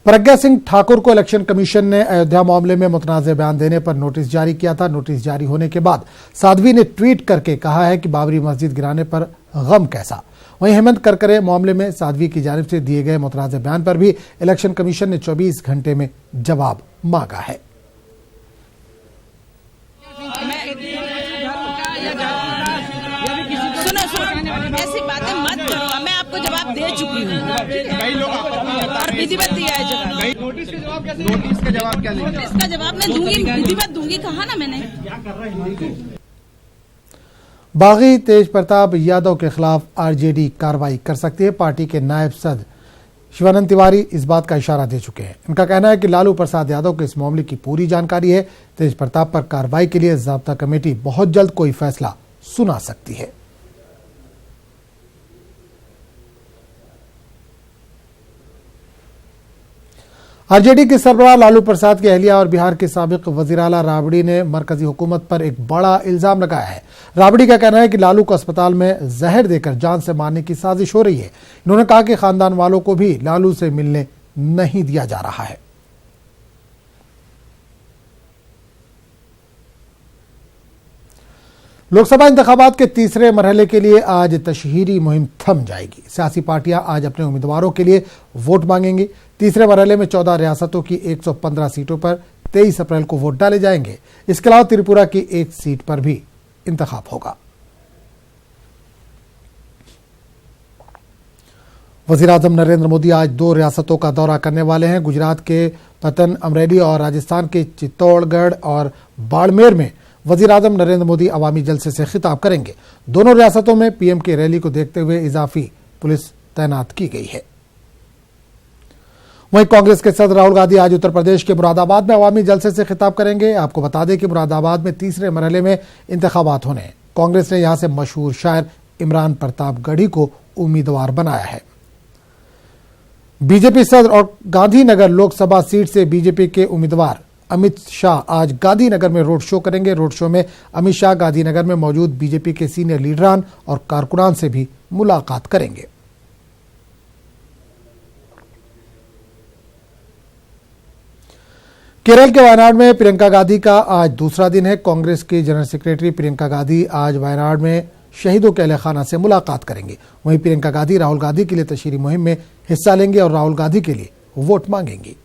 प्रज्ञा सिंह ठाकुर को election commission ने अयोध्या मामले में मुतनाज़ बयान देने पर नोटिस जारी किया था। नोटिस जारी होने के बाद साध्वी ने ट्वीट करके कहा है कि बाबरी मस्जिद गिराने पर गम कैसा। वहीं हेमंत करकरे मामले में साध्वी की जानिब से दिए गए मुतनाज़ बयान पर भी इलेक्शन कमीशन ने 24 घंटे में जवाब मांगा है। ऐसी बातें मत करो, मैं आपको जवाब दे चुकी हूँ और विधिवत दिया है जवाब। नोटिस का जवाब कैसे? नोटिस का जवाब क्या लेंगे? इसका जवाब मैं दूंगी, विधिवत दूंगी, कहा ना मैंने। बागी तेज प्रताप यादव के खिलाफ आरजेडी कार्रवाई कर सकती है। पार्टी के नायब सदर शिवानंद तिवारी इस बात का इशारा दे चुके हैं। इनका कहना है कि लालू प्रसाद यादव को इस मामले की पूरी जानकारी है। तेज प्रताप पर कार्रवाई के लिए ज़ाब्ता कमेटी बहुत जल्द कोई फैसला सुना सकती है। आरजेडी के सरबराह लालू प्रसाद की अहलिया और बिहार के साबिक वजीर आला राबड़ी ने मरकजी हुकूमत पर एक बड़ा इल्जाम लगाया है। राबड़ी का कहना है कि लालू को अस्पताल में जहर देकर जान से मारने की साजिश हो रही है। इन्होंने कहा कि खानदान वालों को भी लालू से मिलने नहीं दिया जा रहा है। लोकसभा इंतखाबात के तीसरे मरहले के लिए आज तशहीरी मुहिम थम जाएगी। सियासी पार्टियां आज अपने उम्मीदवारों के लिए वोट मांगेंगी। तीसरे मरहले में 14 रियासतों की 115 सीटों पर 23 अप्रैल को वोट डाले जाएंगे। इसके अलावा त्रिपुरा की एक सीट पर भी इंतखाब होगा। वजीर आजम नरेंद्र मोदी आज 2 रियासतों का दौरा करने वाले हैं। गुजरात के पतन, अमरेली और राजस्थान के चित्तौड़गढ़ और बाड़मेर में वजीर आजम नरेंद्र मोदी अवामी जलसे से खिताब करेंगे। दोनों रियासतों में पीएम की रैली को देखते हुए इजाफी पुलिस तैनात की गई है। वहीं कांग्रेस के सदर राहुल गांधी आज उत्तर प्रदेश के मुरादाबाद में अवामी जलसे से खिताब करेंगे। आपको बता दें कि मुरादाबाद में तीसरे मरहले में इंतखाबात होने हैं। कांग्रेस ने यहां से मशहूर शायर इमरान प्रतापगढ़ी को उम्मीदवार बनाया है। बीजेपी सदर और गांधीनगर लोकसभा सीट से बीजेपी के उम्मीदवार अमित शाह आज गांधीनगर में रोड शो करेंगे। रोड शो में अमित शाह गांधीनगर में मौजूद बीजेपी के सीनियर लीडरान और कारकुनान से भी मुलाकात करेंगे। केरल के वायनाड में प्रियंका गांधी का आज दूसरा दिन है। कांग्रेस की जनरल सेक्रेटरी प्रियंका गांधी आज वायनाड में शहीदों के अहले खाना से मुलाकात करेंगे। वहीं प्रियंका गांधी राहुल गांधी के लिए तशहीरी मुहिम में हिस्सा लेंगे और राहुल गांधी के लिए वोट मांगेंगी।